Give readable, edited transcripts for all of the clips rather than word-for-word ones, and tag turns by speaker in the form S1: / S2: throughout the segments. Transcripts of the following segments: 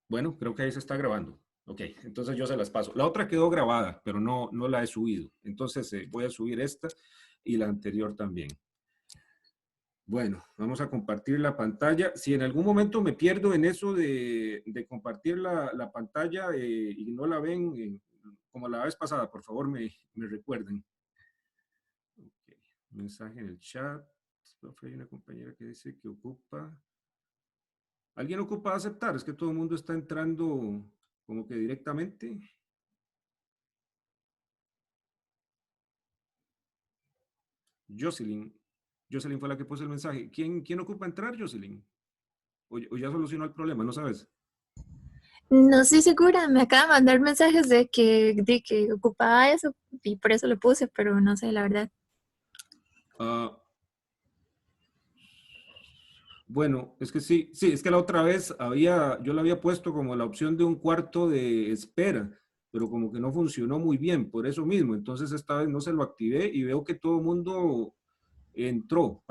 S1: Bueno, creo que ahí se está grabando. Ok, entonces yo se las paso. La otra quedó grabada, pero no la he subido. Entonces voy a subir esta y la anterior también. Bueno, vamos a compartir la pantalla. Si en algún momento me pierdo en eso de compartir la pantalla y no la ven como la vez pasada, por favor me recuerden. Ok, mensaje en el chat. Profe, hay una compañera que dice que ocupa. ¿Alguien ocupa aceptar? Es que todo el mundo está entrando como que directamente. Jocelyn. Jocelyn fue la que puso el mensaje. ¿Quién ocupa entrar, Jocelyn? O ya solucionó el problema, ¿no sabes?
S2: No estoy segura, me acaba de mandar mensajes de que ocupaba eso y por eso lo puse, pero no sé, la verdad.
S1: Ah, bueno, es que sí, es que la otra vez yo la había puesto como la opción de un cuarto de espera, pero como que no funcionó muy bien, por eso mismo. Entonces esta vez no se lo activé y veo que todo el mundo entró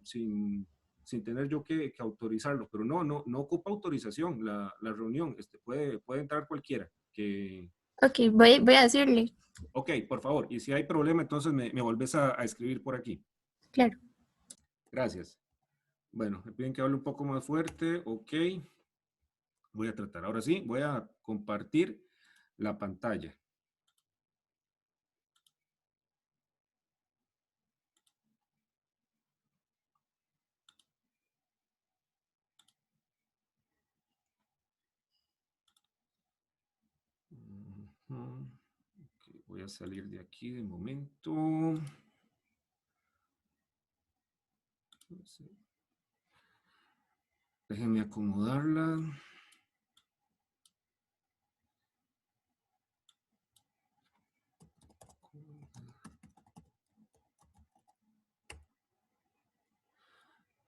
S1: sin tener yo que autorizarlo, pero no ocupa autorización la reunión, puede entrar cualquiera.
S2: Ok, voy a decirle,
S1: Ok, por favor, y si hay problema, entonces me volvés a escribir por aquí.
S2: claro.
S1: Gracias. Bueno, me piden que hable un poco más fuerte, ok. Voy a tratar. Ahora sí, voy a compartir la pantalla. Ujú. Ok, voy a salir de aquí de momento. Déjenme acomodarla.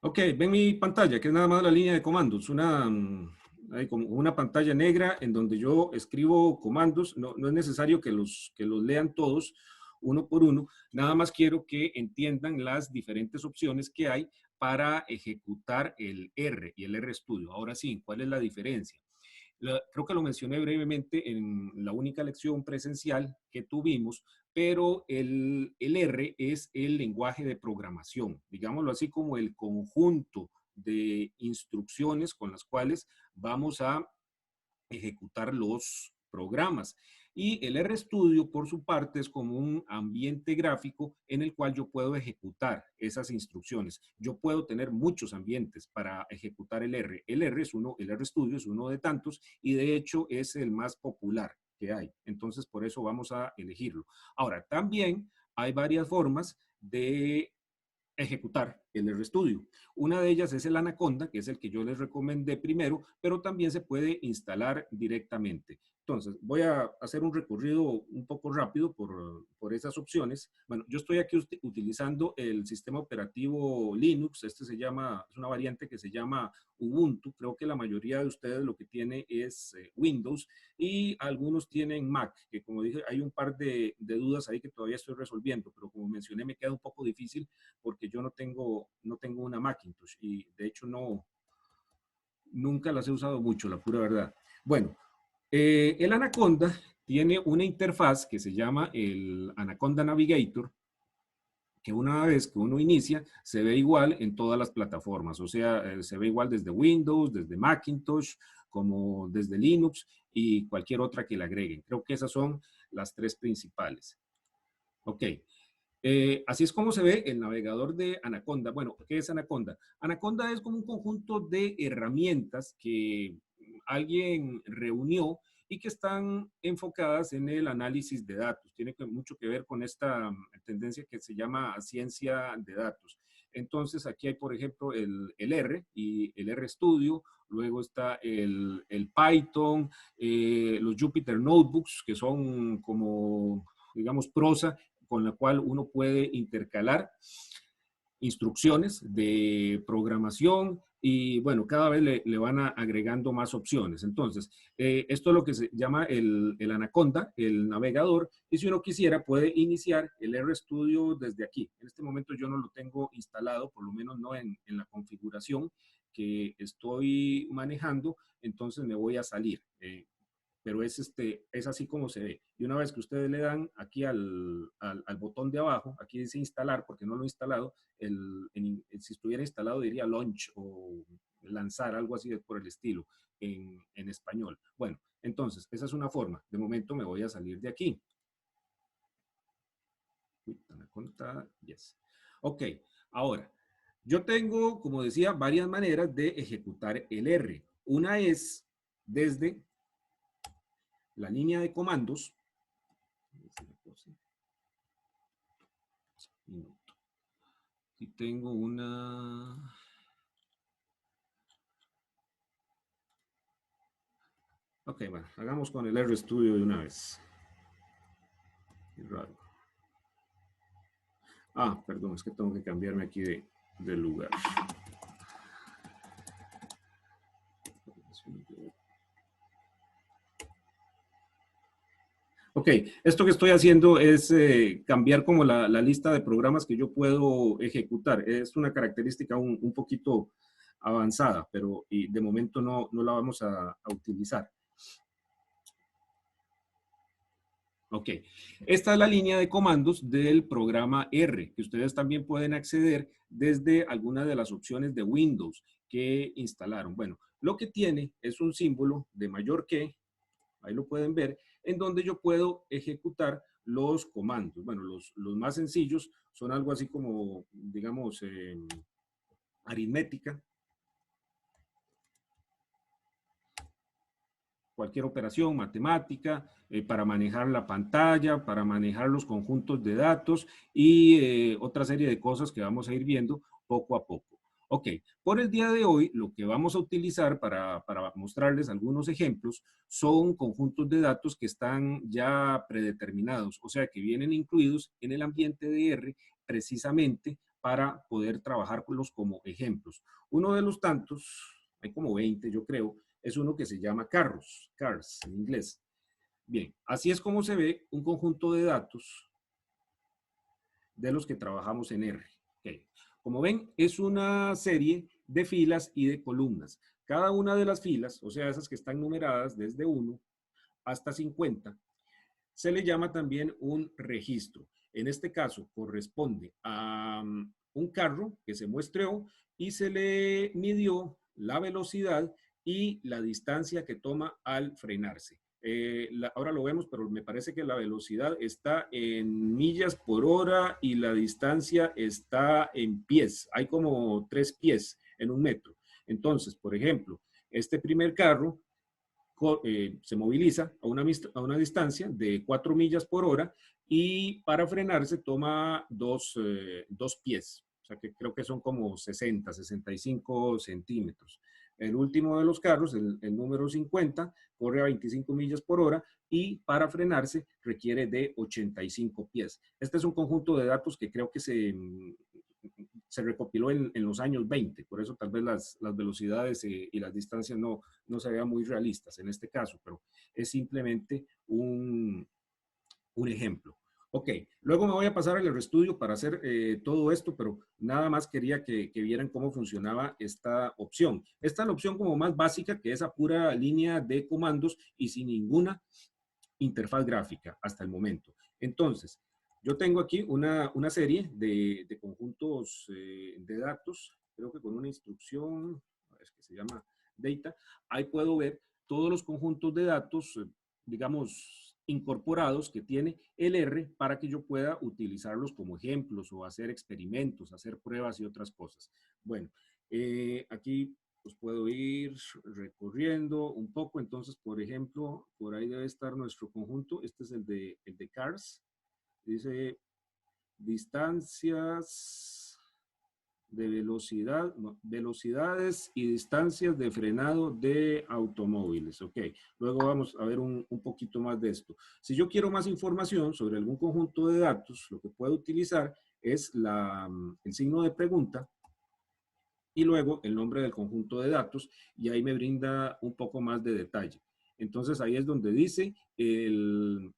S1: Ok, ven mi pantalla, que es nada más la línea de comandos. Hay como una pantalla negra en donde yo escribo comandos. No es necesario que los lean todos uno por uno. Nada más quiero que entiendan las diferentes opciones que hay para ejecutar el R y el RStudio. Ahora sí, ¿cuál es la diferencia? Creo que lo mencioné brevemente en la única lección presencial que tuvimos, pero el R es el lenguaje de programación, digámoslo así, como el conjunto de instrucciones con las cuales vamos a ejecutar los programas. Y el RStudio, por su parte, es como un ambiente gráfico en el cual yo puedo ejecutar esas instrucciones. Yo puedo tener muchos ambientes para ejecutar el R. El RStudio es uno de tantos y de hecho es el más popular que hay. Entonces, por eso vamos a elegirlo. Ahora, también hay varias formas de ejecutar el RStudio. Una de ellas es el Anaconda, que es el que yo les recomendé primero, pero también se puede instalar directamente. Entonces, voy a hacer un recorrido un poco rápido por esas opciones. Bueno, yo estoy aquí utilizando el sistema operativo Linux. Es una variante que se llama Ubuntu. Creo que la mayoría de ustedes lo que tiene es Windows y algunos tienen Mac, que como dije, hay un par de dudas ahí que todavía estoy resolviendo, pero como mencioné, me queda un poco difícil porque yo no tengo una Macintosh y de hecho nunca las he usado mucho, la pura verdad. Bueno, el Anaconda tiene una interfaz que se llama el Anaconda Navigator, que una vez que uno inicia, se ve igual en todas las plataformas, o sea, se ve igual desde Windows, desde Macintosh, como desde Linux y cualquier otra que le agreguen. Creo que esas son las tres principales. Ok, así es como se ve el navegador de Anaconda. Bueno, ¿qué es Anaconda? Anaconda es como un conjunto de herramientas que alguien reunió y que están enfocadas en el análisis de datos. Tiene mucho que ver con esta tendencia que se llama ciencia de datos. Entonces, aquí hay, por ejemplo, el R y el RStudio, luego está el Python, los Jupyter Notebooks, que son como, digamos, prosa, con la cual uno puede intercalar instrucciones de programación y bueno, cada vez le van agregando más opciones. Entonces, esto es lo que se llama el Anaconda, el navegador, y si uno quisiera puede iniciar el RStudio desde aquí. En este momento yo no lo tengo instalado, por lo menos no en la configuración, que estoy manejando, entonces me voy a salir. Pero es así como se ve. Y una vez que ustedes le dan aquí al botón de abajo, aquí dice instalar, porque no lo he instalado, si estuviera instalado diría launch o lanzar, algo así por el estilo, en español. Bueno, entonces, esa es una forma. De momento me voy a salir de aquí. Yes. Ok, ahora, yo tengo, como decía, varias maneras de ejecutar el R. Una es desde la línea de comandos. Aquí tengo una... Ok, bueno, hagamos con el RStudio de una vez. Qué raro. Ah, perdón, es que tengo que cambiarme aquí de lugar. Ok, esto que estoy haciendo es cambiar como la lista de programas que yo puedo ejecutar. Es una característica un poquito avanzada, pero de momento no la vamos a utilizar. Ok, esta es la línea de comandos del programa R, que ustedes también pueden acceder desde alguna de las opciones de Windows que instalaron. Bueno, lo que tiene es un símbolo de mayor que, ahí lo pueden ver, en donde yo puedo ejecutar los comandos. Bueno, los más sencillos son algo así como, digamos, aritmética, cualquier operación matemática, para manejar la pantalla, para manejar los conjuntos de datos y otra serie de cosas que vamos a ir viendo poco a poco. Ok, por el día de hoy lo que vamos a utilizar para mostrarles algunos ejemplos son conjuntos de datos que están ya predeterminados, o sea que vienen incluidos en el ambiente de R precisamente para poder trabajarlos como ejemplos. Uno de los tantos, hay como 20 yo creo, es uno que se llama carros, cars en inglés. Bien, así es como se ve un conjunto de datos de los que trabajamos en R. Okay. Como ven, es una serie de filas y de columnas. Cada una de las filas, o sea, esas que están numeradas desde 1 hasta 50, se le llama también un registro. En este caso, corresponde a un carro que se muestreó y se le midió la velocidad y la distancia que toma al frenarse. Ahora lo vemos, pero me parece que la velocidad está en millas por hora y la distancia está en pies. Hay como 3 pies en un metro. Entonces, por ejemplo, este primer carro se moviliza a una distancia de 4 millas por hora y para frenarse toma dos pies. O sea que creo que son como 60, 65 centímetros. El último de los carros, el número 50, corre a 25 millas por hora y para frenarse requiere de 85 pies. Este es un conjunto de datos que creo que se recopiló en los años 20, por eso tal vez las velocidades y las distancias no se vean muy realistas en este caso, pero es simplemente un ejemplo. Ok, luego me voy a pasar al RStudio para hacer todo esto, pero nada más quería que vieran cómo funcionaba esta opción. Esta es la opción como más básica, que es a pura línea de comandos y sin ninguna interfaz gráfica hasta el momento. Entonces, yo tengo aquí una serie de conjuntos de datos, creo que con una instrucción, es que se llama data, ahí puedo ver todos los conjuntos de datos, digamos, incorporados que tiene el R para que yo pueda utilizarlos como ejemplos o hacer experimentos, hacer pruebas y otras cosas. Bueno, aquí pues puedo ir recorriendo un poco. Entonces, por ejemplo, por ahí debe estar nuestro conjunto. Este es el de cars. Dice distancias de velocidad, no, velocidades y distancias de frenado de automóviles. Ok, luego vamos a ver un poquito más de esto. Si yo quiero más información sobre algún conjunto de datos, lo que puedo utilizar es el signo de pregunta y luego el nombre del conjunto de datos y ahí me brinda un poco más de detalle. Entonces ahí es donde dice qué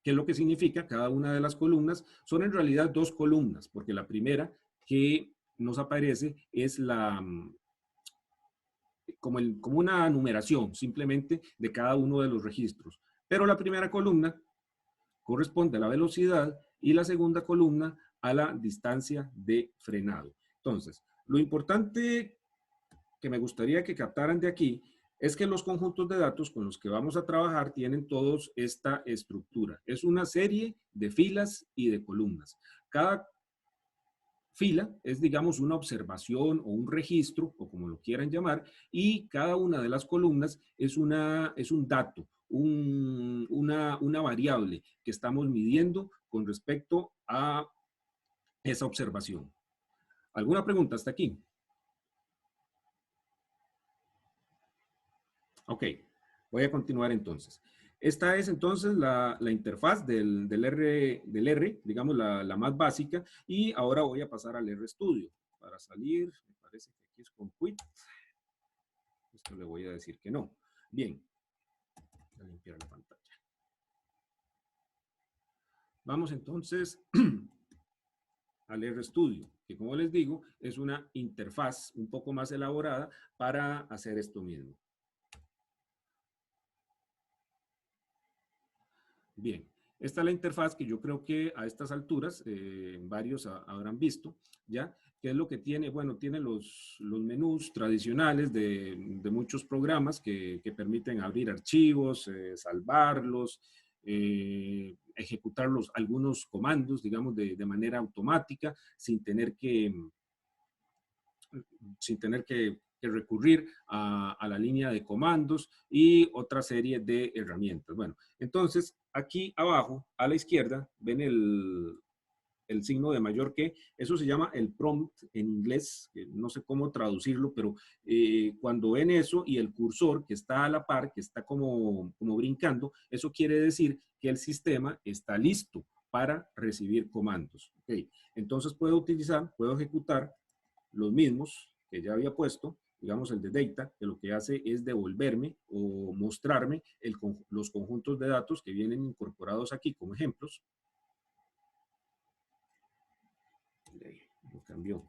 S1: es lo que significa cada una de las columnas. Son en realidad 2 columnas, porque la primera que nos aparece es como una numeración simplemente de cada uno de los registros. Pero la primera columna corresponde a la velocidad y la segunda columna a la distancia de frenado. Entonces, lo importante que me gustaría que captaran de aquí es que los conjuntos de datos con los que vamos a trabajar tienen todos esta estructura. Es una serie de filas y de columnas. Cada fila es, digamos, una observación o un registro, o como lo quieran llamar, y cada una de las columnas es un dato, una variable que estamos midiendo con respecto a esa observación. ¿Alguna pregunta hasta aquí? Ok, voy a continuar entonces. Esta es entonces la interfaz del R, digamos la más básica, y ahora voy a pasar al RStudio. Para salir, me parece que aquí es con quit. Esto le voy a decir que no. Bien, voy a limpiar la pantalla. Vamos entonces al RStudio, que como les digo, es una interfaz un poco más elaborada para hacer esto mismo. Bien, esta es la interfaz que yo creo que a estas alturas varios habrán visto, ¿ya? ¿Qué es lo que tiene? Bueno, tiene los menús tradicionales de muchos programas que permiten abrir archivos, salvarlos, ejecutarlos, algunos comandos, digamos, de manera automática, sin tener que recurrir a la línea de comandos y otra serie de herramientas. Bueno, entonces aquí abajo a la izquierda ven el signo de mayor que, eso se llama el prompt en inglés, no sé cómo traducirlo, pero cuando ven eso y el cursor que está a la par, que está como brincando, eso quiere decir que el sistema está listo para recibir comandos. Okay. Entonces puedo ejecutar los mismos que ya había puesto, digamos el de data, que lo que hace es devolverme o mostrarme los conjuntos de datos que vienen incorporados aquí como ejemplos. Lo cambió.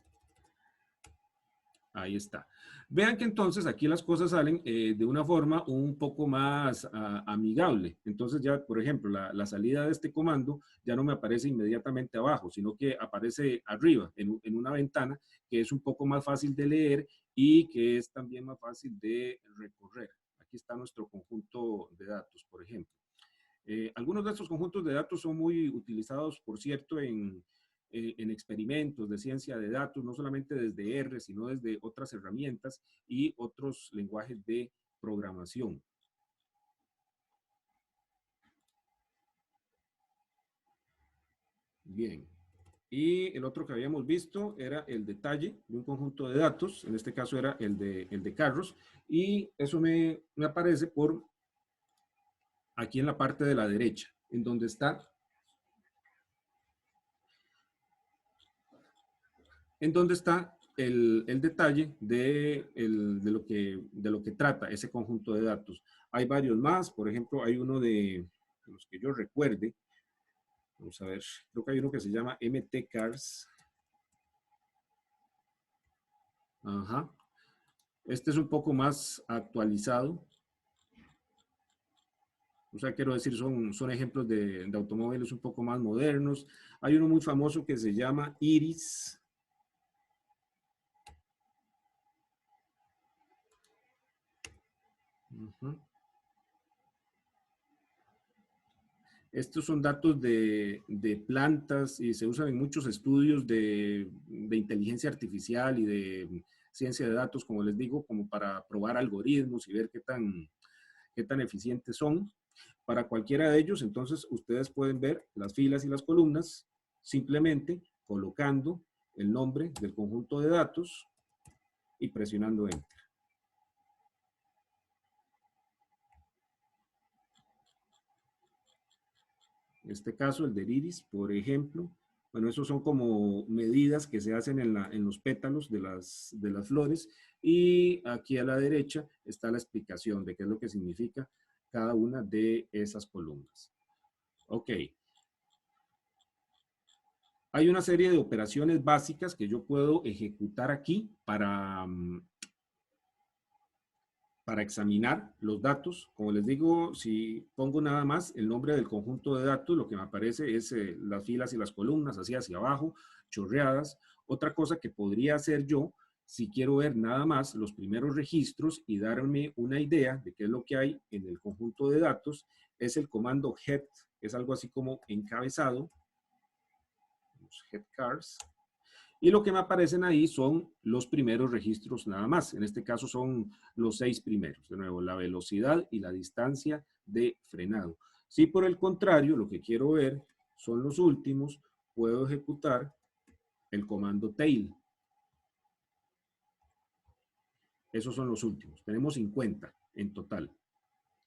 S1: Ahí está. Vean que entonces aquí las cosas salen de una forma un poco más amigable. Entonces ya, por ejemplo, la salida de este comando ya no me aparece inmediatamente abajo, sino que aparece arriba, en una ventana, que es un poco más fácil de leer y que es también más fácil de recorrer. Aquí está nuestro conjunto de datos, por ejemplo. Algunos de estos conjuntos de datos son muy utilizados, por cierto, en experimentos de ciencia de datos, no solamente desde R, sino desde otras herramientas y otros lenguajes de programación. Bien. Y el otro que habíamos visto era el detalle de un conjunto de datos, en este caso era el de carros, y eso me aparece por aquí en la parte de la derecha, en donde está el detalle de lo que trata ese conjunto de datos. Hay varios más, por ejemplo, hay uno de los que yo recuerde. Vamos a ver, creo que hay uno que se llama MT-Cars. Ajá. Este es un poco más actualizado. O sea, quiero decir, son ejemplos de automóviles un poco más modernos. Hay uno muy famoso que se llama Iris. Uh-huh. Estos son datos de plantas y se usan en muchos estudios de inteligencia artificial y de ciencia de datos, como les digo, como para probar algoritmos y ver qué tan eficientes son. Para cualquiera de ellos, entonces, ustedes pueden ver las filas y las columnas simplemente colocando el nombre del conjunto de datos y presionando Enter. En este caso, el de iris, por ejemplo, bueno, esos son como medidas que se hacen en los pétalos de las flores, y aquí a la derecha está la explicación de qué es lo que significa cada una de esas columnas. Ok. Hay una serie de operaciones básicas que yo puedo ejecutar aquí para examinar los datos. Como les digo, si pongo nada más el nombre del conjunto de datos, lo que me aparece es las filas y las columnas, así hacia abajo, chorreadas. Otra cosa que podría hacer yo, si quiero ver nada más los primeros registros y darme una idea de qué es lo que hay en el conjunto de datos, es el comando head, que es algo así como encabezado, head cars. Y lo que me aparecen ahí son los primeros registros nada más. En este caso son los 6 primeros. De nuevo, la velocidad y la distancia de frenado. Si por el contrario, lo que quiero ver son los últimos, puedo ejecutar el comando tail. Esos son los últimos. Tenemos 50 en total.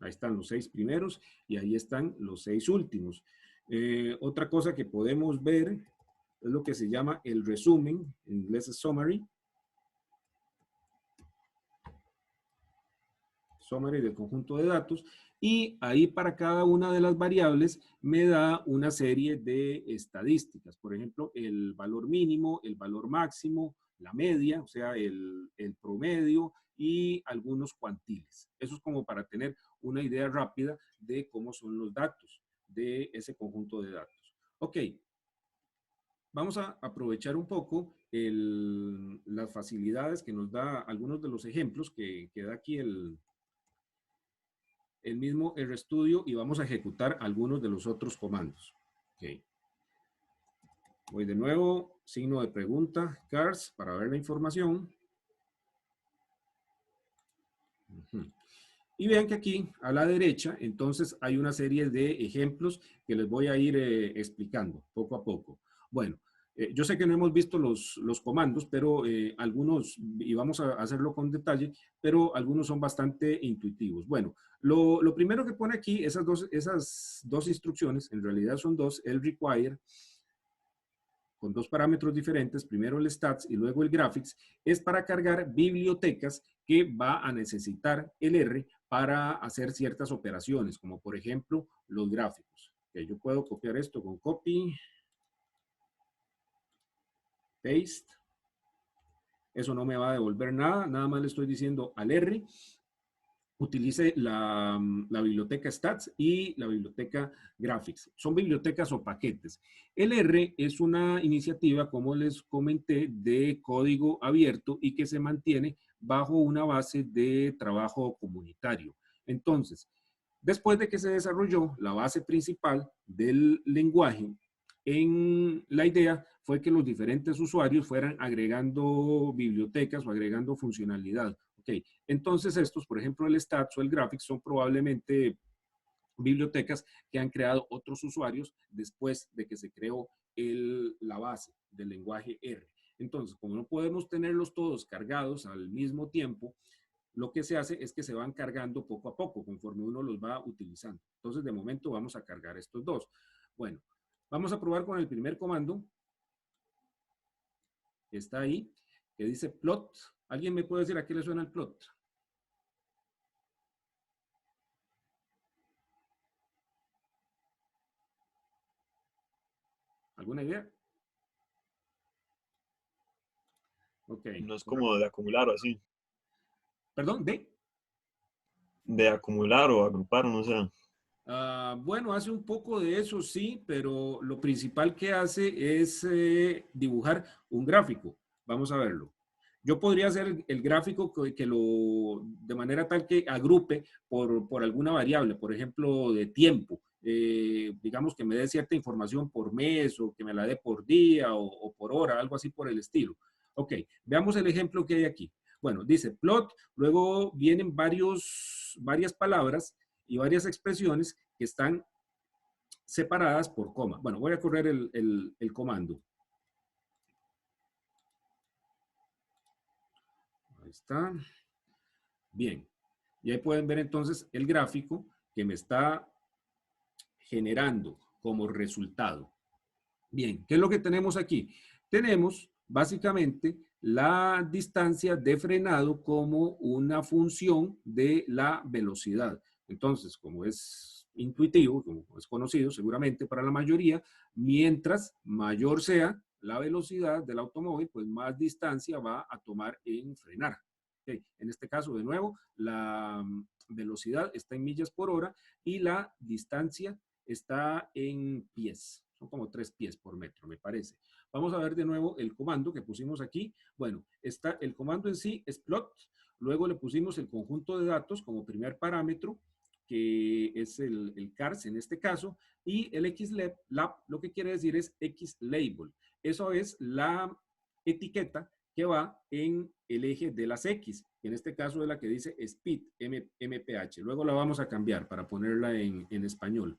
S1: Ahí están los 6 primeros y ahí están los 6 últimos. Otra cosa que podemos ver es lo que se llama el resumen, en inglés es summary. Summary del conjunto de datos. Y ahí para cada una de las variables me da una serie de estadísticas. Por ejemplo, el valor mínimo, el valor máximo, la media, o sea, el promedio y algunos cuantiles. Eso es como para tener una idea rápida de cómo son los datos de ese conjunto de datos. Ok, vamos a aprovechar un poco las facilidades que nos da algunos de los ejemplos que da aquí el mismo RStudio y vamos a ejecutar algunos de los otros comandos. Okay. Voy de nuevo, signo de pregunta, cars, para ver la información. Y vean que aquí a la derecha, entonces hay una serie de ejemplos que les voy a ir explicando poco a poco. Bueno, yo sé que no hemos visto los comandos, pero algunos, y vamos a hacerlo con detalle, pero algunos son bastante intuitivos. Bueno, lo primero que pone aquí, esas dos instrucciones, en realidad son dos, el require, con dos parámetros diferentes, primero el stats y luego el graphics, es para cargar bibliotecas que va a necesitar el R para hacer ciertas operaciones, como por ejemplo los gráficos. Okay, yo puedo copiar esto con copy, paste. Eso no me va a devolver nada, nada más le estoy diciendo al R, utilice la biblioteca stats y la biblioteca graphics. Son bibliotecas o paquetes. El R es una iniciativa, como les comenté, de código abierto y que se mantiene bajo una base de trabajo comunitario. Entonces, después de que se desarrolló la base principal del lenguaje, la idea fue que los diferentes usuarios fueran agregando bibliotecas o agregando funcionalidad. Ok, entonces estos, por ejemplo, el stats o el graphics son probablemente bibliotecas que han creado otros usuarios después de que se creó la base del lenguaje R. Entonces, como no podemos tenerlos todos cargados al mismo tiempo, lo que se hace es que se van cargando poco a poco conforme uno los va utilizando. Entonces, de momento vamos a cargar estos dos. Bueno, vamos a probar con el primer comando. Que está ahí, que dice plot. ¿Alguien me puede decir a qué le suena el plot? ¿Alguna idea? Ok.
S3: No es como de acumular o así.
S1: ¿Perdón?
S3: De acumular o agrupar, no sé.
S1: Bueno, hace un poco de eso, sí, pero lo principal que hace es dibujar un gráfico. Vamos a verlo. Yo podría hacer el gráfico de manera tal que agrupe por alguna variable, por ejemplo, de tiempo. Digamos que me dé cierta información por mes o que me la dé por día o por hora, algo así por el estilo. Ok, veamos el ejemplo que hay aquí. Bueno, dice plot, luego vienen varias palabras y varias expresiones que están separadas por coma. Bueno, voy a correr el comando. Ahí está. Bien. Y ahí pueden ver entonces el gráfico que me está generando como resultado. Bien, ¿qué es lo que tenemos aquí? Tenemos básicamente la distancia de frenado como una función de la velocidad. Entonces, como es intuitivo, como es conocido seguramente para la mayoría, mientras mayor sea la velocidad del automóvil, pues más distancia va a tomar en frenar. Okay. En este caso, de nuevo, la velocidad está en millas por hora y la distancia está en pies. Son como 3 pies por metro, me parece. Vamos a ver de nuevo el comando que pusimos aquí. Bueno, el comando en sí es plot. Luego le pusimos el conjunto de datos como primer parámetro, que es el CARS en este caso, y el XLab lo que quiere decir es XLabel. Eso es la etiqueta que va en el eje de las X, que en este caso es la que dice speed, MPH. Luego la vamos a cambiar para ponerla en español.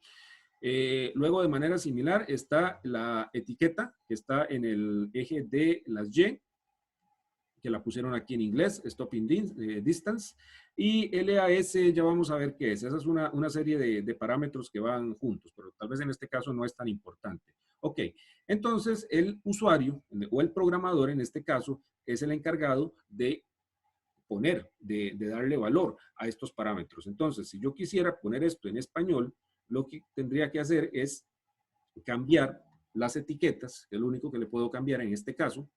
S1: Luego, de manera similar, está la etiqueta que está en el eje de las Y, que la pusieron aquí en inglés, Stopping Distance, y LAS ya vamos a ver qué es. Esa es una serie de parámetros que van juntos, pero tal vez en este caso no es tan importante. Ok, entonces el usuario o el programador en este caso es el encargado de poner, de darle valor a estos parámetros. Entonces, si yo quisiera poner esto en español, lo que tendría que hacer es cambiar las etiquetas, que es lo único que le puedo cambiar en este caso,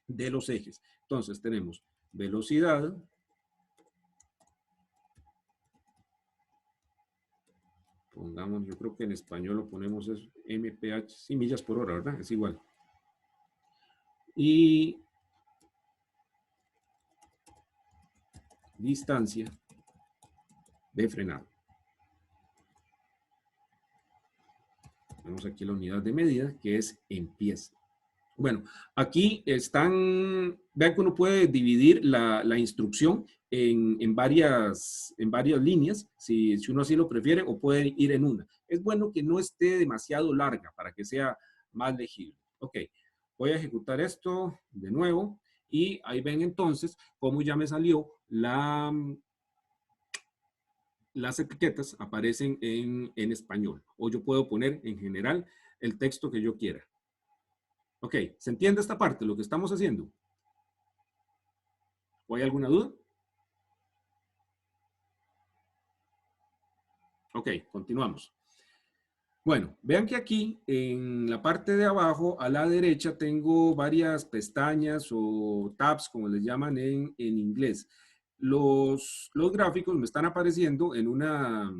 S1: de los ejes. Entonces tenemos velocidad, pongamos, yo creo que en español lo ponemos es MPH, sí, millas por hora, ¿verdad? Es igual. Y distancia de frenado. Tenemos aquí la unidad de medida, que es en pies. Bueno, aquí están, vean que uno puede dividir la instrucción en varias líneas, si uno así lo prefiere, o puede ir en una. Es bueno que no esté demasiado larga para que sea más legible. Ok, voy a ejecutar esto de nuevo y ahí ven entonces cómo ya me salió las etiquetas aparecen en español, o yo puedo poner en general el texto que yo quiera. Ok, ¿se entiende esta parte, lo que estamos haciendo? ¿O hay alguna duda? Ok, continuamos. Bueno, vean que aquí en la parte de abajo a la derecha tengo varias pestañas o tabs, como les llaman en inglés. Los gráficos me están apareciendo en una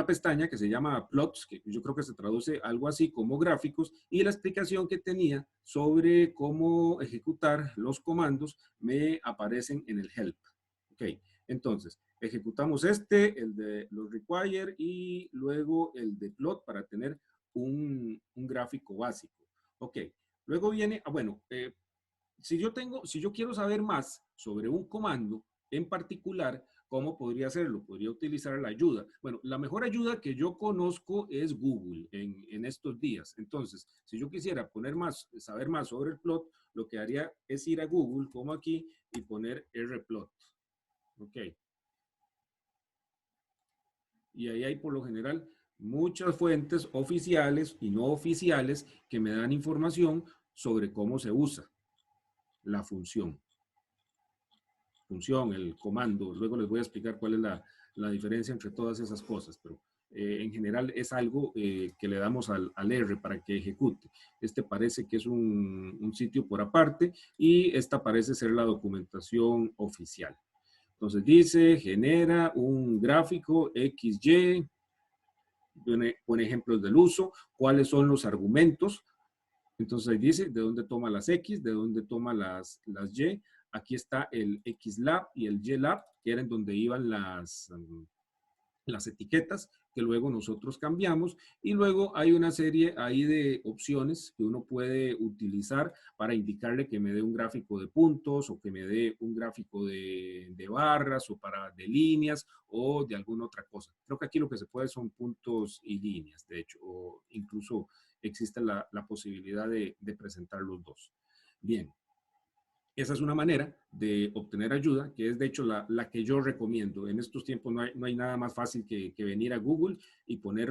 S1: pestaña que se llama Plots, que yo creo que se traduce algo así como gráficos, y la explicación que tenía sobre cómo ejecutar los comandos me aparecen en el Help. Ok, entonces, ejecutamos el de los require, y luego el de plot para tener un gráfico básico. Ok, luego viene, bueno, si yo quiero saber más sobre un comando en particular, ¿cómo podría hacerlo? Podría utilizar la ayuda. Bueno, la mejor ayuda que yo conozco es Google en estos días. Entonces, si yo quisiera saber más sobre el plot, lo que haría es ir a Google, como aquí, y poner rplot. Ok. Y ahí hay por lo general muchas fuentes oficiales y no oficiales que me dan información sobre cómo se usa la función, el comando. Luego les voy a explicar cuál es la diferencia entre todas esas cosas, pero en general es algo que le damos al R para que ejecute. Este parece que es un sitio por aparte, y esta parece ser la documentación oficial. Entonces dice, genera un gráfico XY, pone ejemplos del uso, cuáles son los argumentos. Entonces ahí dice de dónde toma las X, de dónde toma las Y. Aquí está el XLab y el YLab, que eran donde iban las etiquetas, que luego nosotros cambiamos, y luego hay una serie ahí de opciones que uno puede utilizar para indicarle que me dé un gráfico de puntos, o que me dé un gráfico de barras, o de líneas, o de alguna otra cosa. Creo que aquí lo que se puede son puntos y líneas, de hecho, o incluso existe la posibilidad de presentar los dos. Bien. Esa es una manera de obtener ayuda, que es de hecho la que yo recomiendo. En estos tiempos no hay nada más fácil que venir a Google y poner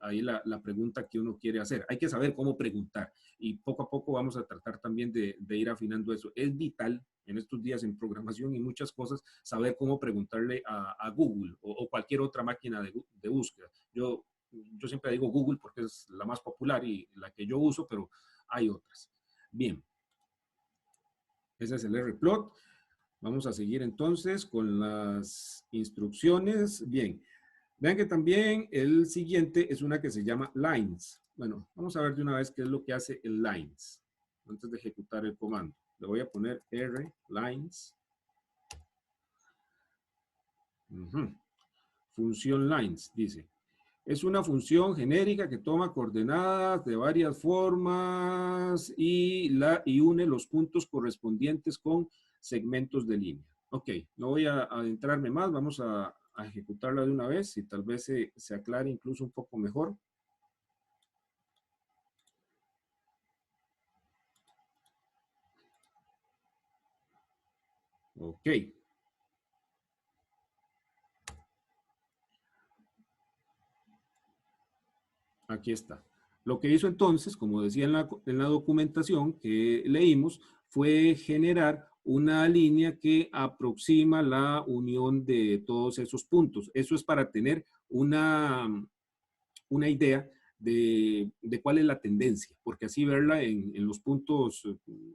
S1: ahí la pregunta que uno quiere hacer. Hay que saber cómo preguntar, y poco a poco vamos a tratar también de ir afinando eso. Es vital en estos días en programación y muchas cosas saber cómo preguntarle a Google o cualquier otra máquina de búsqueda. Yo siempre digo Google porque es la más popular y la que yo uso, pero hay otras. Bien. Ese es el rplot. Vamos a seguir entonces con las instrucciones. Bien, vean que también el siguiente es una que se llama lines. Bueno, vamos a ver de una vez qué es lo que hace el lines antes de ejecutar el comando. Le voy a poner R, lines. Función lines, dice. Es una función genérica que toma coordenadas de varias formas y une los puntos correspondientes con segmentos de línea. Ok, no voy a adentrarme más, vamos a ejecutarla de una vez y tal vez se aclare incluso un poco mejor. Ok. Aquí está. Lo que hizo entonces, como decía en la documentación que leímos, fue generar una línea que aproxima la unión de todos esos puntos. Eso es para tener una idea de cuál es la tendencia, porque así verla en los puntos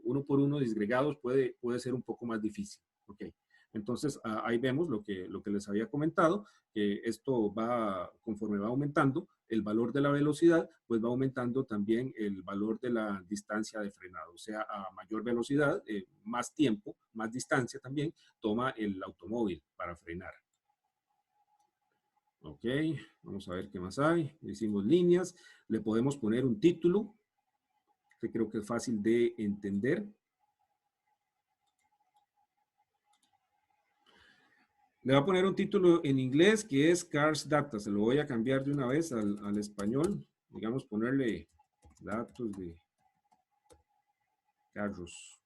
S1: uno por uno disgregados puede ser un poco más difícil. Okay. Entonces, ahí vemos lo que les había comentado, que esto va, conforme va aumentando el valor de la velocidad, pues va aumentando también el valor de la distancia de frenado. O sea, a mayor velocidad, más tiempo, más distancia también toma el automóvil para frenar. Ok, vamos a ver qué más hay. Hicimos líneas, le podemos poner un título, que creo que es fácil de entender. Le voy a poner un título en inglés que es Cars Data. Se lo voy a cambiar de una vez al español. Digamos, ponerle datos de carros,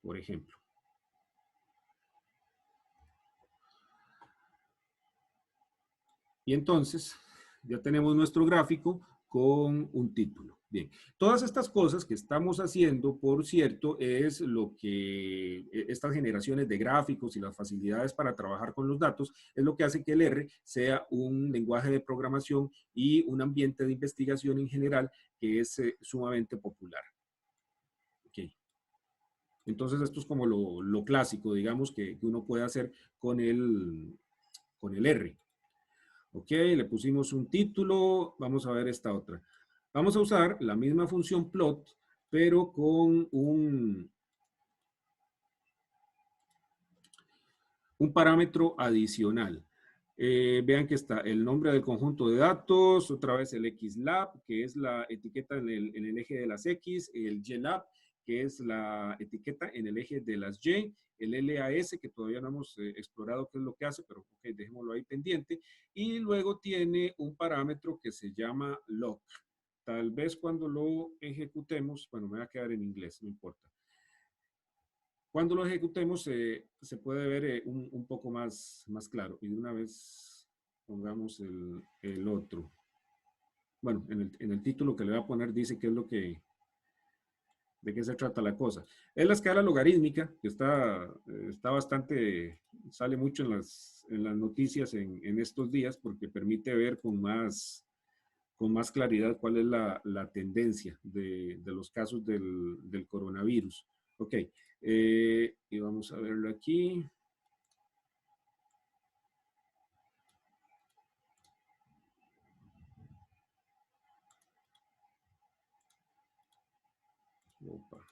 S1: por ejemplo. Y entonces, ya tenemos nuestro gráfico con un título. Bien, todas estas cosas que estamos haciendo, por cierto, es lo que estas generaciones de gráficos y las facilidades para trabajar con los datos, es lo que hace que el R sea un lenguaje de programación y un ambiente de investigación en general que es sumamente popular. Okay. Entonces, esto es como lo clásico, digamos, que uno puede hacer con el R. Ok, le pusimos un título, vamos a ver esta otra. Vamos a usar la misma función plot, pero con un parámetro adicional. Vean que está el nombre del conjunto de datos, otra vez el XLab, que es la etiqueta en el eje de las X, el YLab, que es la etiqueta en el eje de las Y, el LAS, que todavía no hemos explorado qué es lo que hace, pero okay, dejémoslo ahí pendiente, y luego tiene un parámetro que se llama lock. Tal vez cuando lo ejecutemos, bueno, me va a quedar en inglés, no importa. Cuando lo ejecutemos se puede ver un poco más claro. Y de una vez pongamos el otro. Bueno, en el título que le voy a poner dice qué es de qué se trata la cosa. Es la escala logarítmica, que está bastante, sale mucho en las noticias en estos días porque permite ver con más claridad cuál es la tendencia de los casos del coronavirus. Ok, y vamos a verlo aquí. Opa.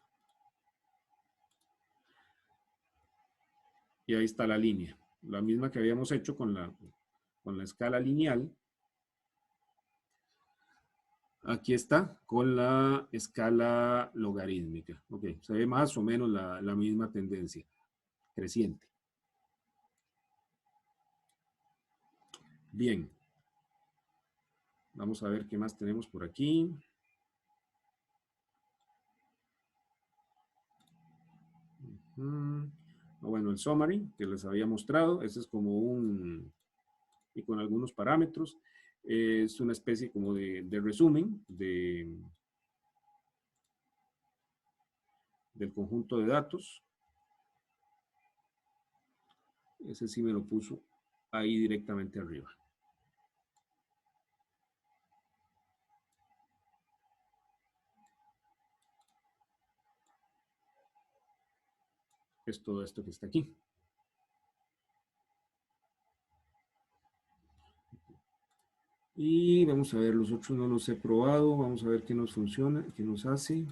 S1: Y ahí está la línea, la misma que habíamos hecho con la escala lineal. Aquí está con la escala logarítmica. Ok, se ve más o menos la misma tendencia creciente. Bien. Vamos a ver qué más tenemos por aquí. Bueno, el summary que les había mostrado, ese es como y con algunos parámetros, es una especie como de resumen del conjunto de datos. Ese sí me lo puso ahí directamente arriba. es todo esto que está aquí. Y vamos a ver, los otros no los he probado. Vamos a ver qué nos funciona, qué nos hace.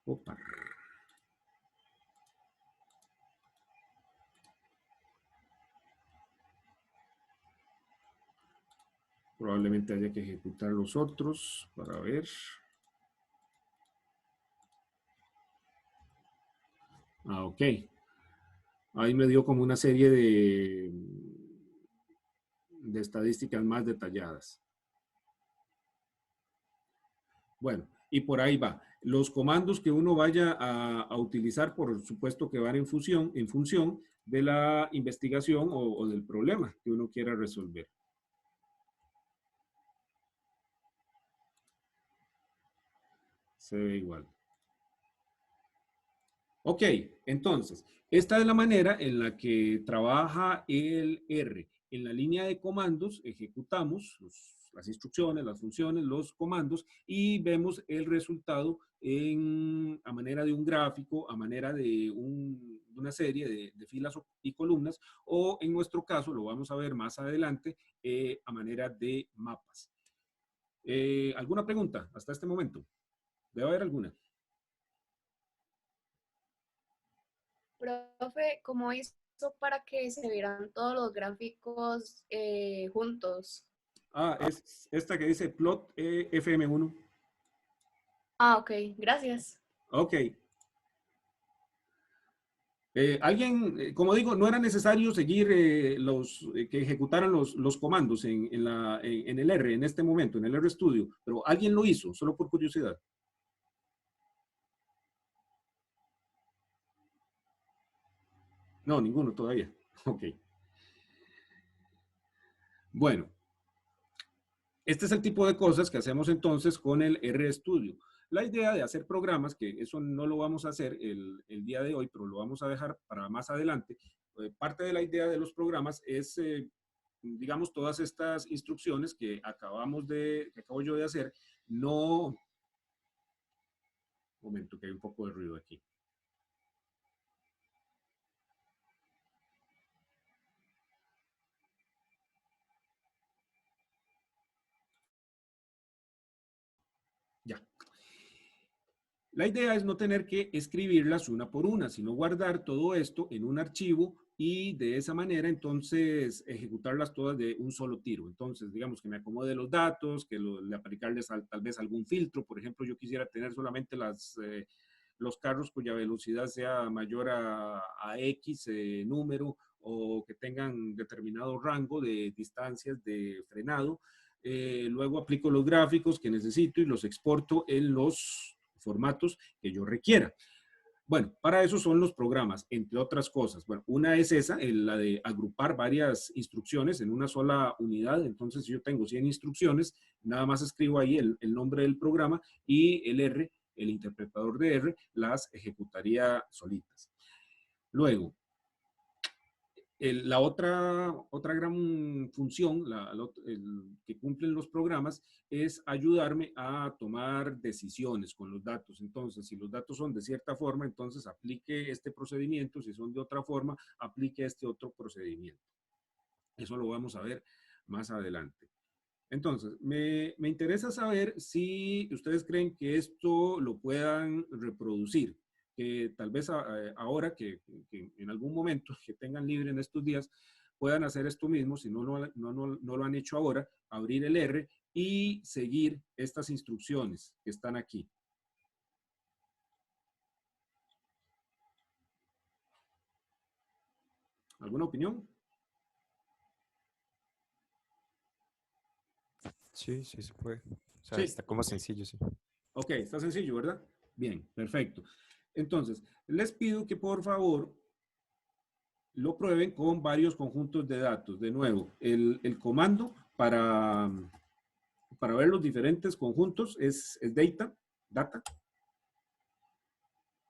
S1: Opa. Probablemente haya que ejecutar los otros para ver. Ah, ok. Ahí me dio como una serie de estadísticas más detalladas. Bueno, y por ahí va. Los comandos que uno vaya a utilizar, por supuesto que van en función de la investigación o del problema que uno quiera resolver. Se ve igual. Ok, entonces, esta es la manera en la que trabaja el R. En la línea de comandos ejecutamos las instrucciones, las funciones, los comandos y vemos el resultado a manera de un gráfico, a manera de una serie de filas y columnas, o en nuestro caso, lo vamos a ver más adelante, a manera de mapas. ¿Alguna pregunta hasta este momento? Debe haber alguna.
S4: Profe, ¿cómo hizo para que se vieran todos los gráficos juntos?
S1: Ah, es esta que dice plot FM1.
S4: Ah, ok, gracias.
S1: Ok. Como digo, no era necesario seguir que ejecutaran los comandos en el R en este momento, en el RStudio, pero alguien lo hizo, solo por curiosidad. No, ninguno todavía. Ok. Bueno, este es el tipo de cosas que hacemos entonces con el RStudio. La idea de hacer programas, que eso no lo vamos a hacer el día de hoy, pero lo vamos a dejar para más adelante. Parte de la idea de los programas es, digamos, todas estas instrucciones que acabo yo de hacer, no... Un momento, que hay un poco de ruido aquí. Ya. La idea es no tener que escribirlas una por una, sino guardar todo esto en un archivo y de esa manera entonces ejecutarlas todas de un solo tiro. Entonces, digamos que me acomode los datos, que le aplicarles tal vez algún filtro. Por ejemplo, yo quisiera tener solamente los carros cuya velocidad sea mayor a X número o que tengan determinado rango de distancias de frenado. Luego aplico los gráficos que necesito y los exporto en los formatos que yo requiera. Bueno, para eso son los programas, entre otras cosas. Bueno, una es esa, la de agrupar varias instrucciones en una sola unidad. Entonces, si yo tengo 100 instrucciones, nada más escribo ahí el nombre del programa y el R, el interpretador de R, las ejecutaría solitas. Luego, la otra gran función que cumplen los programas es ayudarme a tomar decisiones con los datos. Entonces, si los datos son de cierta forma, entonces aplique este procedimiento. Si son de otra forma, aplique este otro procedimiento. Eso lo vamos a ver más adelante. Entonces, me interesa saber si ustedes creen que esto lo puedan reproducir, que tal vez ahora, que en algún momento que tengan libre en estos días, puedan hacer esto mismo, si no lo han hecho ahora, abrir el R y seguir estas instrucciones que están aquí. ¿Alguna opinión?
S5: Sí, sí se puede. O sea,
S1: Sí.
S5: está como sencillo, sí.
S1: Ok, está sencillo, ¿verdad? Bien, perfecto. Entonces, les pido que por favor lo prueben con varios conjuntos de datos. De nuevo, el comando para ver los diferentes conjuntos es data.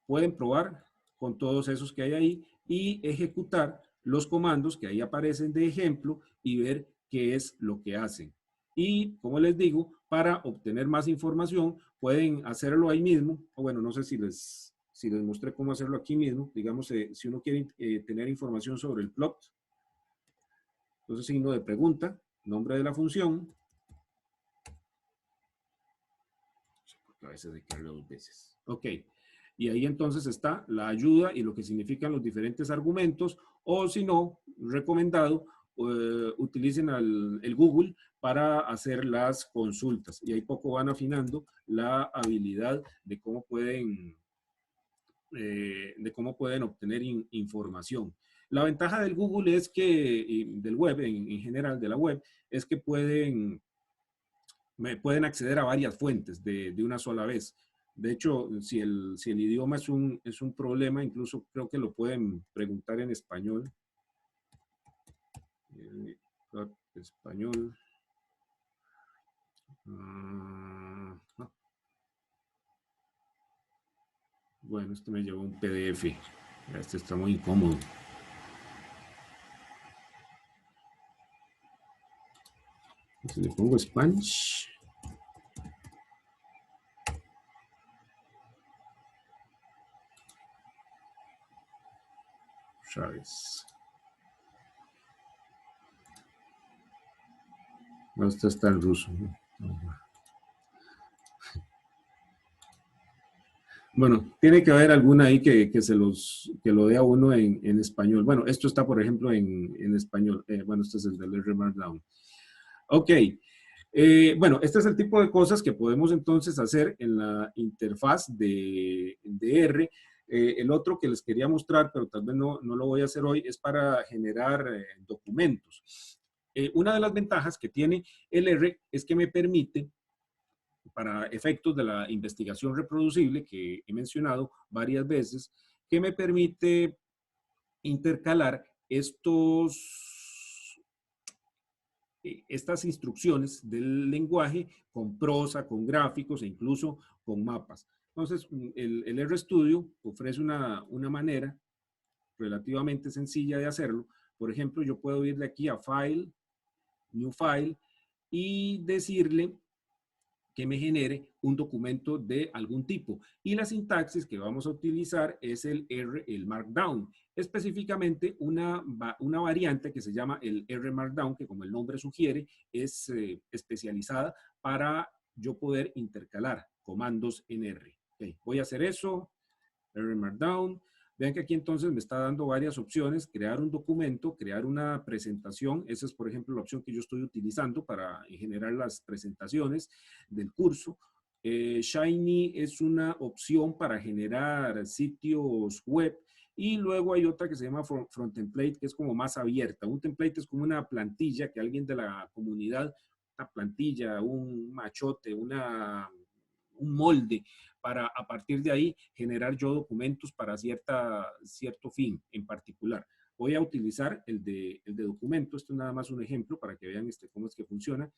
S1: Pueden probar con todos esos que hay ahí y ejecutar los comandos que ahí aparecen de ejemplo y ver qué es lo que hacen. Y, como les digo, para obtener más información, pueden hacerlo ahí mismo. O bueno, no sé si les si les mostré cómo hacerlo aquí mismo, digamos, si uno quiere tener información sobre el plot, entonces signo de pregunta, nombre de la función, porque a veces hay que darle 2 veces. Ok, y ahí entonces está la ayuda y lo que significan los diferentes argumentos, o si no, recomendado, utilicen el Google para hacer las consultas, y ahí poco van afinando la habilidad de cómo pueden obtener información. La ventaja del Google es que, y del web en general, de la web, es que pueden acceder a varias fuentes de una sola vez. De hecho, si el idioma es un problema, incluso creo que lo pueden preguntar en español. Español. Bueno, este me llevó un PDF. Este está muy incómodo. Si le pongo Spanish. Chávez. No, este está en ruso, ¿no? Bueno, tiene que haber alguna ahí que lo dé a uno en español. Bueno, esto está, por ejemplo, en español. Bueno, este es el del R Markdown. Ok. Bueno, este es el tipo de cosas que podemos entonces hacer en la interfaz de R. El otro que les quería mostrar, pero tal vez no lo voy a hacer hoy, es para generar documentos. Una de las ventajas que tiene el R es que me permite, para efectos de la investigación reproducible que he mencionado varias veces, que me permite intercalar estas instrucciones del lenguaje con prosa, con gráficos e incluso con mapas. Entonces, el RStudio ofrece una manera relativamente sencilla de hacerlo. Por ejemplo, yo puedo ir de aquí a File, New File, y decirle que me genere un documento de algún tipo. Y la sintaxis que vamos a utilizar es el Markdown. Específicamente una variante que se llama el R Markdown, que como el nombre sugiere, es especializada para yo poder intercalar comandos en R. Okay, voy a hacer eso, R Markdown. Vean que aquí entonces me está dando varias opciones: crear un documento, crear una presentación. Esa es, por ejemplo, la opción que yo estoy utilizando para generar las presentaciones del curso. Shiny es una opción para generar sitios web. Y luego hay otra que se llama Front Template, que es como más abierta. Un template es como una plantilla que alguien de la comunidad, una plantilla, un machote, un molde, para a partir de ahí generar yo documentos para cierto fin en particular. Voy a utilizar el de documento. Esto es nada más un ejemplo para que vean cómo es que funciona.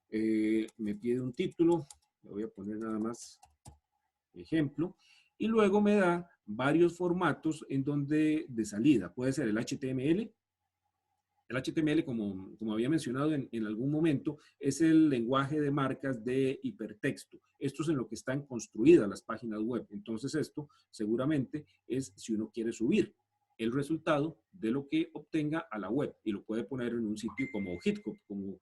S1: Me pide un título, le voy a poner nada más ejemplo, y luego me da varios formatos de salida. Puede ser el HTML. El HTML, como había mencionado en algún momento, es el lenguaje de marcas de hipertexto. Esto es en lo que están construidas las páginas web. Entonces esto seguramente es si uno quiere subir el resultado de lo que obtenga a la web, y lo puede poner en un sitio como GitHub, como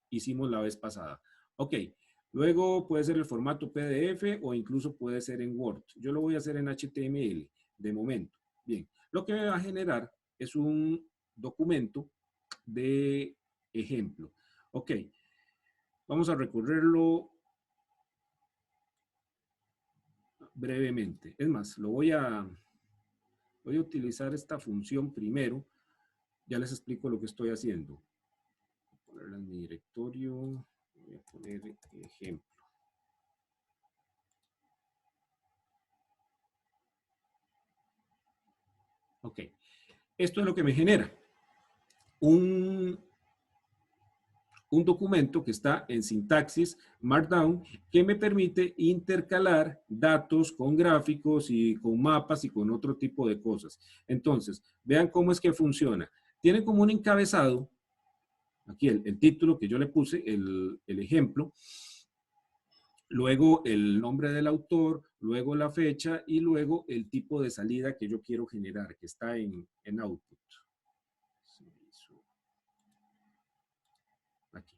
S1: hicimos la vez pasada. Ok, luego puede ser el formato PDF o incluso puede ser en Word. Yo lo voy a hacer en HTML de momento. Bien, lo que me va a generar es un documento de ejemplo. Ok, vamos a recorrerlo brevemente. Es más, voy a utilizar esta función primero. Ya les explico lo que estoy haciendo. Voy a ponerla en mi directorio. Voy a poner ejemplo. Ok, esto es lo que me genera un documento que está en sintaxis Markdown, que me permite intercalar datos con gráficos y con mapas y con otro tipo de cosas. Entonces, vean cómo es que funciona. Tiene como un encabezado, aquí el título que yo le puse, el ejemplo. luego el nombre del autor, luego la fecha y luego el tipo de salida que yo quiero generar, que está en output. Aquí.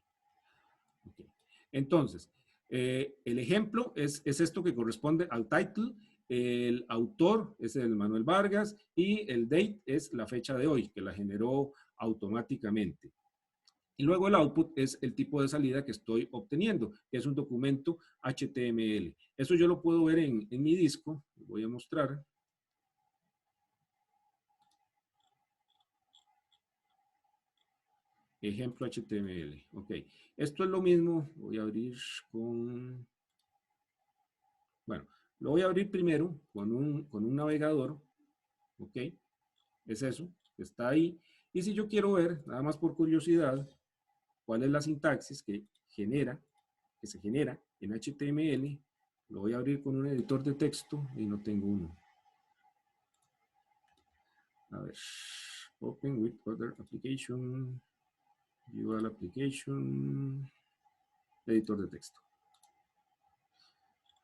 S1: Okay. Entonces, el ejemplo es esto que corresponde al title, el autor es el Manuel Vargas y el date es la fecha de hoy, que la generó automáticamente. Y luego el output es el tipo de salida que estoy obteniendo, que es un documento HTML. Eso yo lo puedo ver en mi disco. Voy a mostrar. Ejemplo HTML. Ok. Esto es lo mismo. Voy a abrir con... Bueno, lo voy a abrir primero con un navegador. Ok. Es eso. Está ahí. Y si yo quiero ver, nada más por curiosidad, cuál es la sintaxis que se genera en HTML, lo voy a abrir con un editor de texto y no tengo uno. A ver, open with other application, visual application, editor de texto.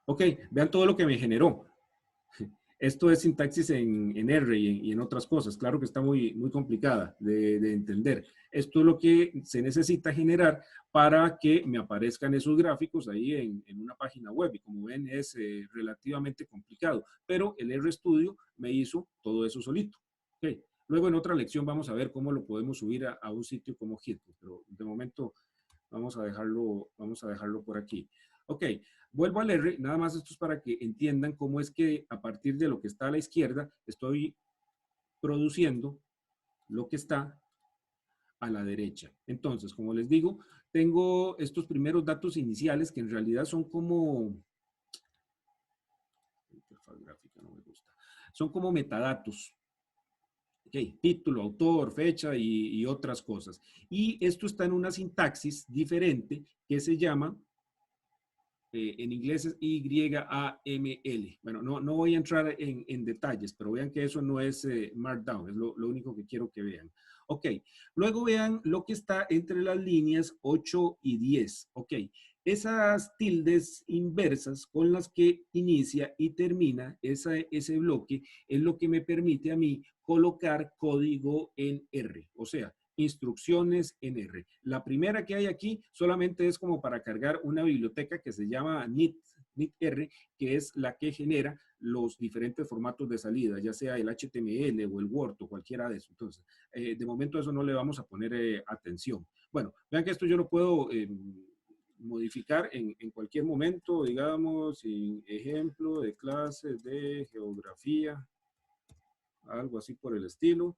S1: Ok, vean todo lo que me generó. Esto es sintaxis en R y en otras cosas. Claro que está muy complicada de entender. Esto es lo que se necesita generar para que me aparezcan esos gráficos ahí en una página web. Y como ven, es relativamente complicado. Pero el RStudio me hizo todo eso solito. Okay. Luego en otra lección vamos a ver cómo lo podemos subir a un sitio como Gitbook. Pero de momento vamos a dejarlo por aquí. Ok, vuelvo al R, nada más esto es para que entiendan cómo es que a partir de lo que está a la izquierda estoy produciendo lo que está a la derecha. Entonces, como les digo, tengo estos primeros datos iniciales que en realidad son como... Interfaz gráfica no me gusta. Son como metadatos. Okay, título, autor, fecha y otras cosas. Y esto está en una sintaxis diferente que se llama, en inglés es YAML. Bueno, no voy a entrar en detalles, pero vean que eso no es Markdown, es lo único que quiero que vean. Ok, luego vean lo que está entre las líneas 8 y 10. Ok, esas tildes inversas con las que inicia y termina ese bloque es lo que me permite a mí colocar código en R, o sea, instrucciones en R. La primera que hay aquí solamente es como para cargar una biblioteca que se llama NITR, que es la que genera los diferentes formatos de salida, ya sea el HTML o el Word o cualquiera de eso. Entonces, de momento a eso no le vamos a poner atención. Bueno, vean que esto yo lo puedo modificar en cualquier momento, digamos, en ejemplo de clases de geografía, algo así por el estilo.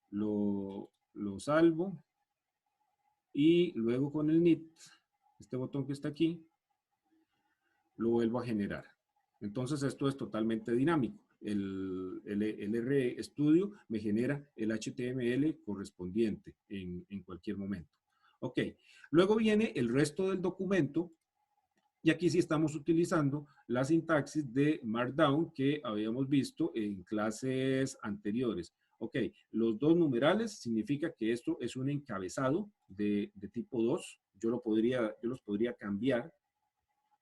S1: Lo salvo y luego con el NIT, este botón que está aquí, lo vuelvo a generar. Entonces esto es totalmente dinámico. El RStudio me genera el HTML correspondiente en cualquier momento. Ok, luego viene el resto del documento y aquí sí estamos utilizando la sintaxis de Markdown que habíamos visto en clases anteriores. Ok, los dos numerales significa que esto es un encabezado de tipo 2. Yo los podría cambiar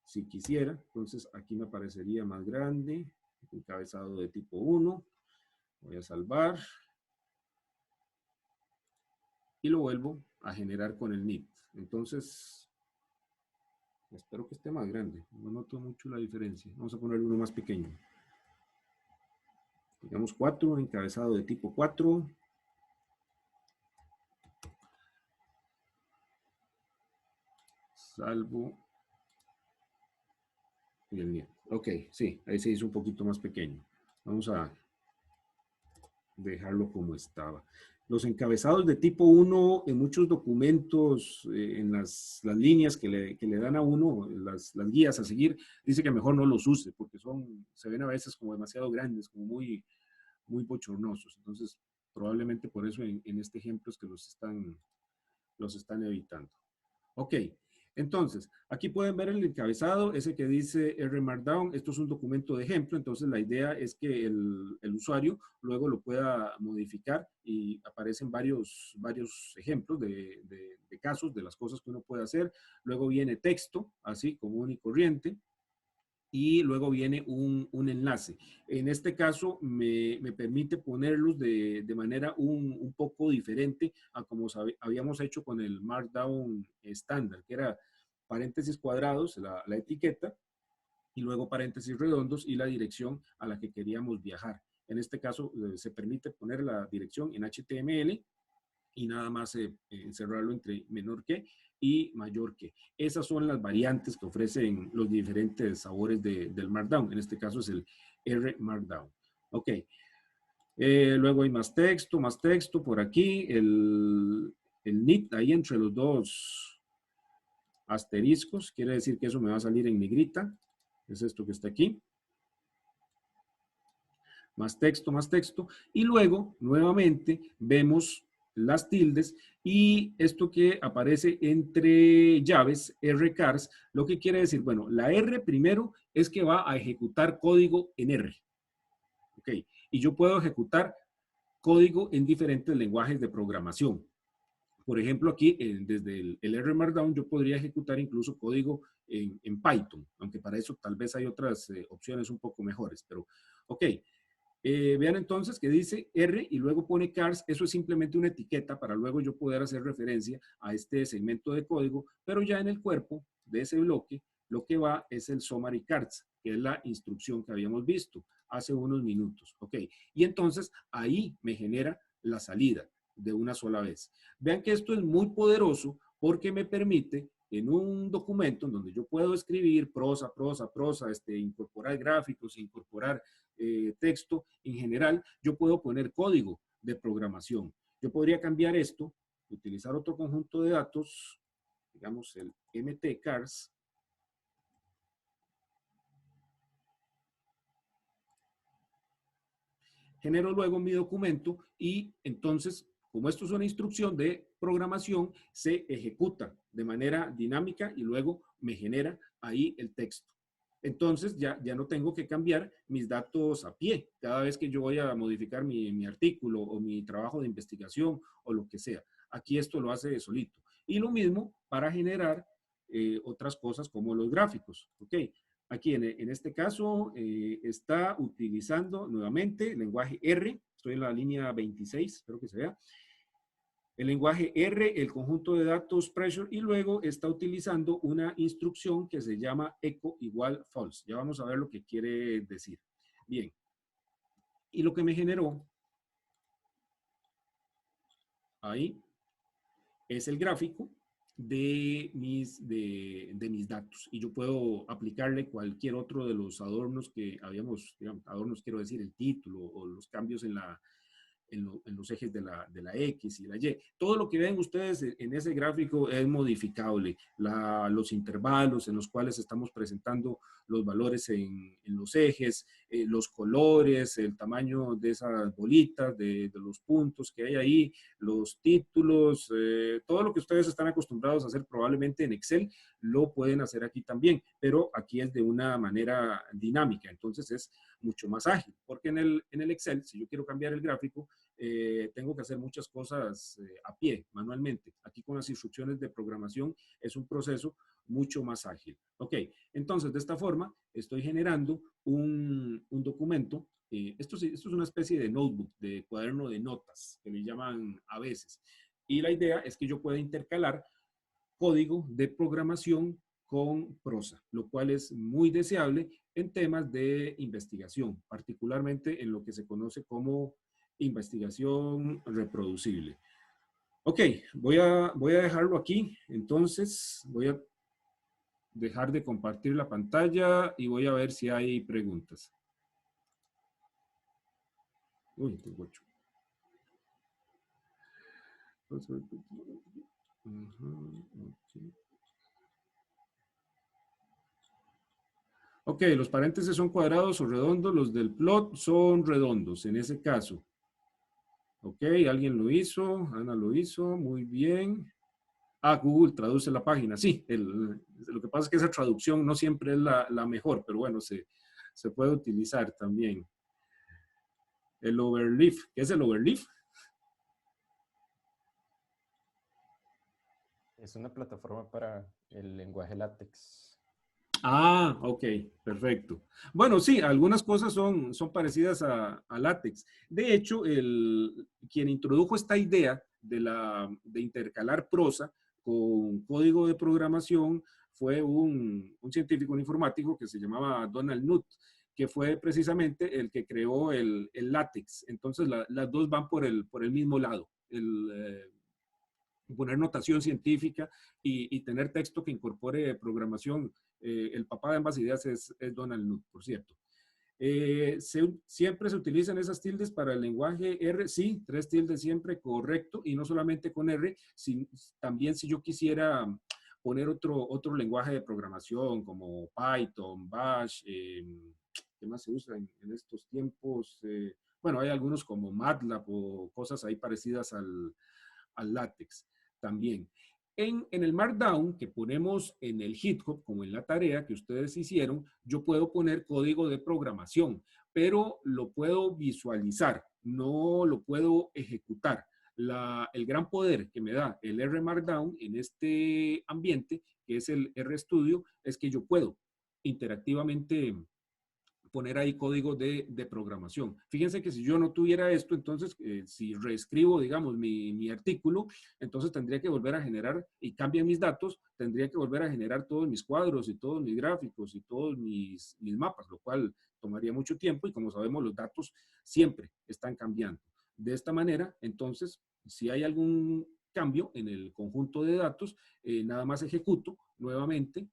S1: si quisiera. Entonces aquí me aparecería más grande, encabezado de tipo 1. Voy a salvar. Y lo vuelvo a generar con el NIT. Entonces, espero que esté más grande. No noto mucho la diferencia. Vamos a poner uno más pequeño. Digamos 4, encabezado de tipo 4. Salvo. Y el NIT. Ok, sí, ahí se hizo un poquito más pequeño. Vamos a dejarlo como estaba. Los encabezados de tipo 1 en muchos documentos, en las líneas que le dan a uno, las guías a seguir, dice que mejor no los use porque se ven a veces como demasiado grandes, como muy bochornosos. Entonces, probablemente por eso en este ejemplo es que los están evitando. Ok, Entonces, aquí pueden ver el encabezado, ese que dice R Markdown. Esto es un documento de ejemplo, entonces la idea es que el usuario luego lo pueda modificar y aparecen varios ejemplos de casos, de las cosas que uno puede hacer. Luego viene texto, así común y corriente. Y luego viene un enlace. En este caso me permite ponerlos de manera un poco diferente a como habíamos hecho con el Markdown estándar, que era paréntesis cuadrados, la etiqueta, y luego paréntesis redondos y la dirección a la que queríamos viajar. En este caso se permite poner la dirección en HTML y nada más encerrarlo entre menor que y mayor que. Esas son las variantes que ofrecen los diferentes sabores del Markdown. En este caso es el R Markdown. Ok. Luego hay más texto por aquí. El NIT ahí entre los dos asteriscos. Quiere decir que eso me va a salir en negrita. Es esto que está aquí. Más texto. Y luego, nuevamente, vemos las tildes y esto que aparece entre llaves, rcars, lo que quiere decir, bueno, la R primero es que va a ejecutar código en R. Ok, y yo puedo ejecutar código en diferentes lenguajes de programación. Por ejemplo, aquí, desde el R Markdown, yo podría ejecutar incluso código en Python, aunque para eso tal vez hay otras opciones un poco mejores, pero ok. Vean entonces que dice R y luego pone cars. Eso es simplemente una etiqueta para luego yo poder hacer referencia a este segmento de código, pero ya en el cuerpo de ese bloque lo que va es el summary cars, que es la instrucción que habíamos visto hace unos minutos. Ok, y entonces ahí me genera la salida de una sola vez. Vean que esto es muy poderoso porque me permite en un documento en donde yo puedo escribir prosa, incorporar gráficos, incorporar texto, en general, yo puedo poner código de programación. Yo podría cambiar esto, utilizar otro conjunto de datos, digamos el mtcars, genero luego mi documento y entonces, como esto es una instrucción de programación, se ejecuta de manera dinámica y luego me genera ahí el texto. Entonces ya no tengo que cambiar mis datos a pie cada vez que yo voy a modificar mi artículo o mi trabajo de investigación o lo que sea. Aquí esto lo hace solito. Y lo mismo para generar otras cosas como los gráficos. ¿Ok? Aquí en este caso está utilizando nuevamente lenguaje R. Estoy en la línea 26, espero que se vea. El lenguaje R, el conjunto de datos pressure, y luego está utilizando una instrucción que se llama echo igual false. Ya vamos a ver lo que quiere decir. Bien. Y lo que me generó ahí es el gráfico de mis datos. Y yo puedo aplicarle cualquier otro de los adornos que habíamos, digamos, adornos quiero decir el título o los cambios en los ejes de la X y la Y. Todo lo que ven ustedes en ese gráfico es modificable. Los intervalos en los cuales estamos presentando los valores en los ejes, los colores, el tamaño de esas bolitas, de los puntos que hay ahí, los títulos, todo lo que ustedes están acostumbrados a hacer probablemente en Excel, lo pueden hacer aquí también, pero aquí es de una manera dinámica, entonces es mucho más ágil, porque en el Excel, si yo quiero cambiar el gráfico, tengo que hacer muchas cosas a pie, manualmente. Aquí con las instrucciones de programación es un proceso mucho más ágil. Ok, entonces de esta forma estoy generando un documento. Esto es una especie de notebook, de cuaderno de notas, que le llaman a veces. Y la idea es que yo pueda intercalar código de programación con prosa, lo cual es muy deseable en temas de investigación, particularmente en lo que se conoce como investigación reproducible. Ok, voy a dejarlo aquí. Entonces, voy a dejar de compartir la pantalla y voy a ver si hay preguntas. Uy, tengo 8. Ok, los paréntesis son cuadrados o redondos, los del plot son redondos en ese caso. Ok, alguien lo hizo, Ana lo hizo, muy bien. Google traduce la página. Sí, lo que pasa es que esa traducción no siempre es la mejor, pero bueno, se puede utilizar también. El overleaf. ¿Qué es el overleaf?
S5: Es una plataforma para el lenguaje LaTeX.
S1: Ah, ok, perfecto. Bueno, sí, algunas cosas son parecidas a LaTeX. De hecho, quien introdujo esta idea de intercalar prosa con código de programación fue un científico, un informático que se llamaba Donald Knuth, que fue precisamente el que creó el LaTeX. Entonces, las dos van por el mismo lado. Poner notación científica y tener texto que incorpore programación. El papá de ambas ideas es Donald Knuth, por cierto. Siempre se utilizan esas tildes para el lenguaje R, sí, 3 tildes siempre, correcto, y no solamente con R, también si yo quisiera poner otro lenguaje de programación como Python, Bash, ¿qué más se usa en estos tiempos? Bueno, hay algunos como MATLAB o cosas ahí parecidas al LaTeX también. En el Markdown que ponemos en el GitHub, como en la tarea que ustedes hicieron, yo puedo poner código de programación, pero lo puedo visualizar, no lo puedo ejecutar. El gran poder que me da el R Markdown en este ambiente, que es el RStudio, es que yo puedo interactivamente poner ahí código de programación. Fíjense que si yo no tuviera esto, entonces si reescribo, digamos, mi artículo, entonces tendría que volver a generar, y cambian mis datos, tendría que volver a generar todos mis cuadros y todos mis gráficos y todos mis mapas, lo cual tomaría mucho tiempo y como sabemos los datos siempre están cambiando. De esta manera, entonces, si hay algún cambio en el conjunto de datos, nada más ejecuto nuevamente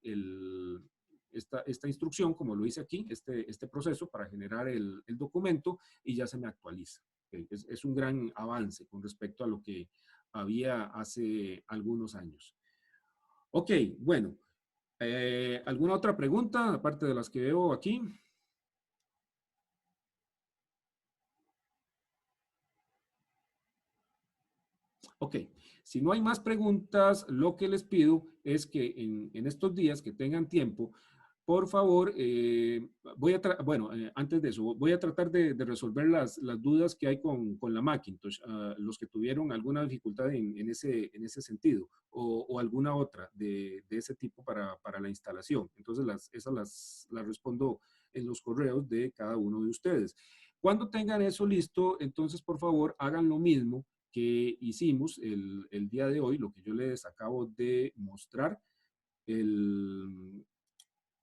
S1: esta instrucción, como lo hice aquí, este proceso para generar el documento y ya se me actualiza. Okay. Es un gran avance con respecto a lo que había hace algunos años. Ok, bueno. ¿Alguna otra pregunta, aparte de las que veo aquí? Ok, si no hay más preguntas, lo que les pido es que en estos días que tengan tiempo, por favor, antes de eso, voy a tratar de resolver las dudas que hay con la Macintosh, los que tuvieron alguna dificultad en ese sentido, o alguna otra de ese tipo para la instalación. Entonces, esas las respondo en los correos de cada uno de ustedes. Cuando tengan eso listo, entonces, por favor, hagan lo mismo que hicimos el día de hoy, lo que yo les acabo de mostrar,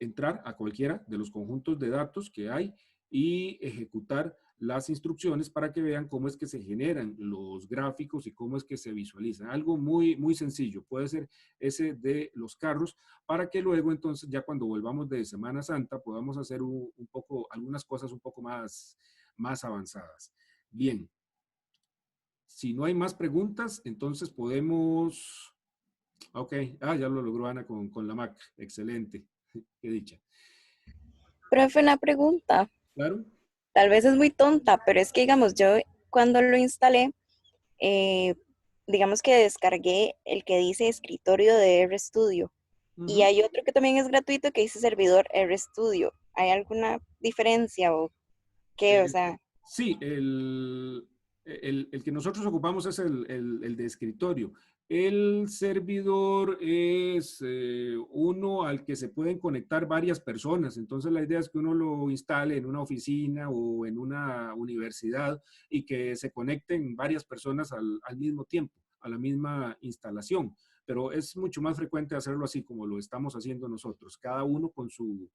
S1: entrar a cualquiera de los conjuntos de datos que hay y ejecutar las instrucciones para que vean cómo es que se generan los gráficos y cómo es que se visualizan. Algo muy, muy sencillo. Puede ser ese de los carros para que luego entonces ya cuando volvamos de Semana Santa podamos hacer algunas cosas un poco más avanzadas. Bien. Si no hay más preguntas, entonces podemos... Ok, ya lo logró Ana con la Mac. Excelente. Qué dicha.
S6: Profe, una pregunta.
S1: ¿Claro?
S6: Tal vez es muy tonta, pero es que, digamos, yo cuando lo instalé, digamos que descargué el que dice escritorio de RStudio. Y hay otro que también es gratuito que dice servidor RStudio. ¿Hay alguna diferencia o qué? O sea...
S1: Sí, el que nosotros ocupamos es el de escritorio. El servidor es uno al que se pueden conectar varias personas. Entonces la idea es que uno lo instale en una oficina o en una universidad y que se conecten varias personas al mismo tiempo, a la misma instalación. Pero es mucho más frecuente hacerlo así como lo estamos haciendo nosotros, cada uno con su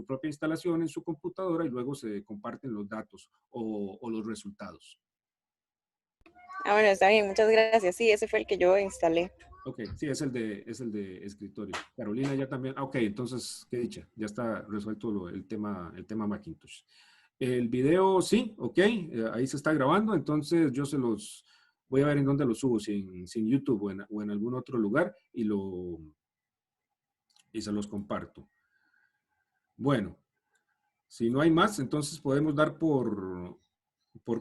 S1: propia instalación en su computadora y luego se comparten los datos o los resultados.
S6: bueno, está bien, muchas gracias. Sí, ese fue el que yo instalé.
S1: Ok, sí, es el de escritorio. Carolina ya también. Ok, entonces, qué dicha, ya está resuelto el tema Macintosh. El video, sí, ok, ahí se está grabando, entonces yo se los voy a ver en dónde lo subo, si en YouTube o en algún otro lugar y se los comparto. Bueno, si no hay más, entonces podemos dar por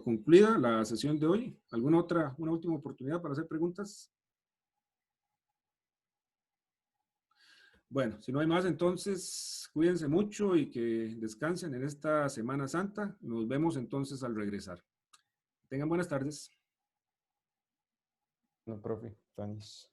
S1: concluida la sesión de hoy. ¿Una última oportunidad para hacer preguntas? Bueno, si no hay más, entonces cuídense mucho y que descansen en esta Semana Santa. Nos vemos entonces al regresar. Tengan buenas tardes.
S5: No, profe, Tanis.